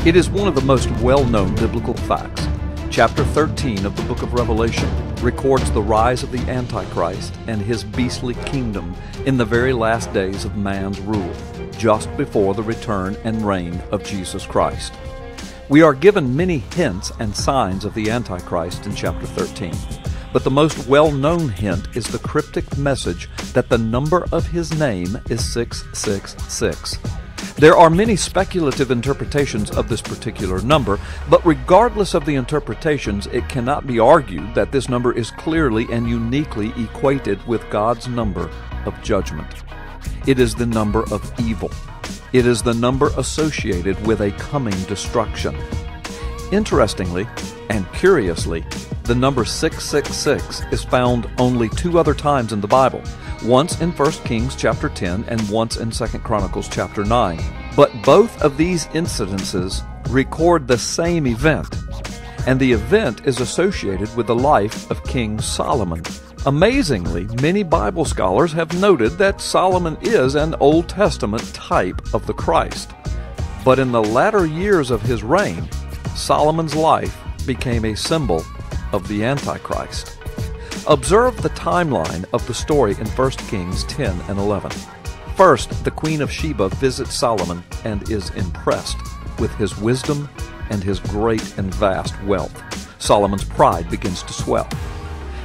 It is one of the most well-known biblical facts. Chapter 13 of the book of Revelation records the rise of the Antichrist and his beastly kingdom in the very last days of man's rule, just before the return and reign of Jesus Christ. We are given many hints and signs of the Antichrist in chapter 13, but the most well-known hint is the cryptic message that the number of his name is 666. There are many speculative interpretations of this particular number, but regardless of the interpretations, it cannot be argued that this number is clearly and uniquely equated with God's number of judgment. It is the number of evil. It is the number associated with a coming destruction. Interestingly and curiously, the number 666 is found only two other times in the Bible, once in 1 Kings chapter 10 and once in 2 Chronicles chapter 9. But both of these incidences record the same event, and the event is associated with the life of King Solomon. Amazingly, many Bible scholars have noted that Solomon is an Old Testament type of the Christ. But in the latter years of his reign, Solomon's life became a symbol of the Antichrist. Observe the timeline of the story in 1 Kings 10 and 11. First, the Queen of Sheba visits Solomon and is impressed with his wisdom and his great and vast wealth. Solomon's pride begins to swell.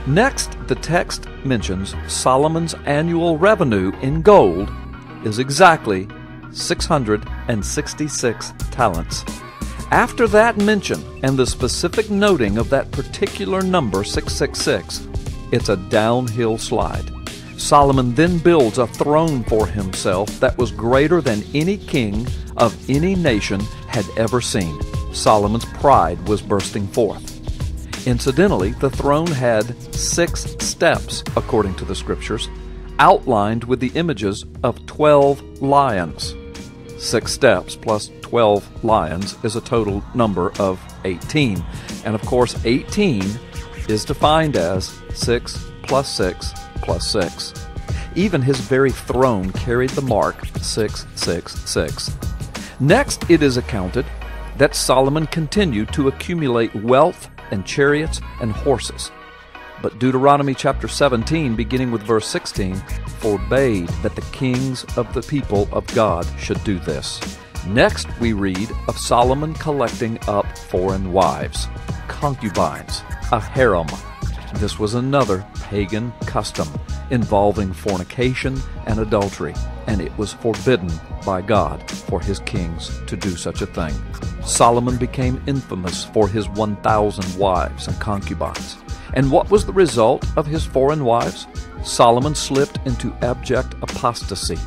Next, the text mentions Solomon's annual revenue in gold is exactly 666 talents. After that mention and the specific noting of that particular number, 666, it's a downhill slide. Solomon then builds a throne for himself that was greater than any king of any nation had ever seen. Solomon's pride was bursting forth. Incidentally, the throne had 6 steps, according to the scriptures, outlined with the images of 12 lions. 6 steps plus 12 lions is a total number of 18. And of course, 18 is defined as 6 plus 6 plus 6. Even his very throne carried the mark 666. Next, it is accounted that Solomon continued to accumulate wealth and chariots and horses. But Deuteronomy chapter 17, beginning with verse 16, forbade that the kings of the people of God should do this. Next, we read of Solomon collecting up foreign wives, concubines, a harem. This was another pagan custom involving fornication and adultery, and it was forbidden by God for his kings to do such a thing. Solomon became infamous for his 1,000 wives and concubines. And what was the result of his foreign wives? Solomon slipped into abject apostasy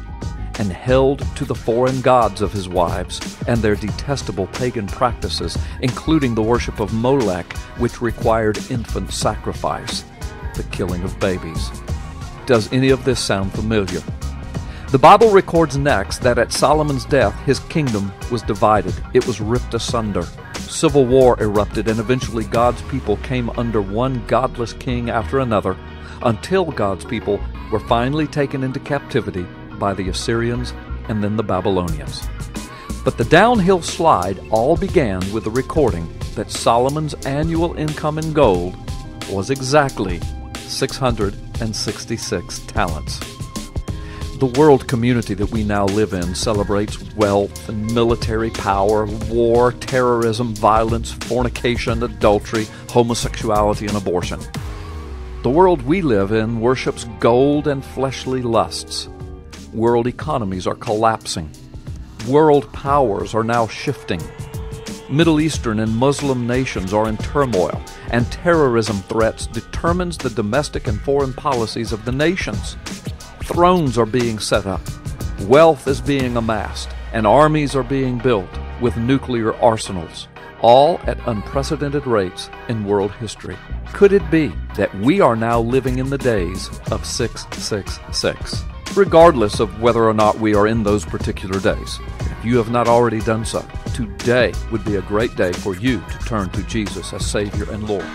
and held to the foreign gods of his wives and their detestable pagan practices, including the worship of Molech, which required infant sacrifice, the killing of babies. Does any of this sound familiar? The Bible records next that at Solomon's death, his kingdom was divided. It was ripped asunder. Civil war erupted, and eventually God's people came under one godless king after another, until God's people were finally taken into captivity by the Assyrians and then the Babylonians. But the downhill slide all began with the recording that Solomon's annual income in gold was exactly 666 talents. The world community that we now live in celebrates wealth and military power, war, terrorism, violence, fornication, adultery, homosexuality, and abortion. The world we live in worships gold and fleshly lusts. World economies are collapsing. World powers are now shifting. Middle Eastern and Muslim nations are in turmoil, and terrorism threats determines the domestic and foreign policies of the nations. Thrones are being set up, wealth is being amassed, and armies are being built with nuclear arsenals, all at unprecedented rates in world history. Could it be that we are now living in the days of 666, regardless of whether or not we are in those particular days? If you have not already done so, today would be a great day for you to turn to Jesus as Savior and Lord.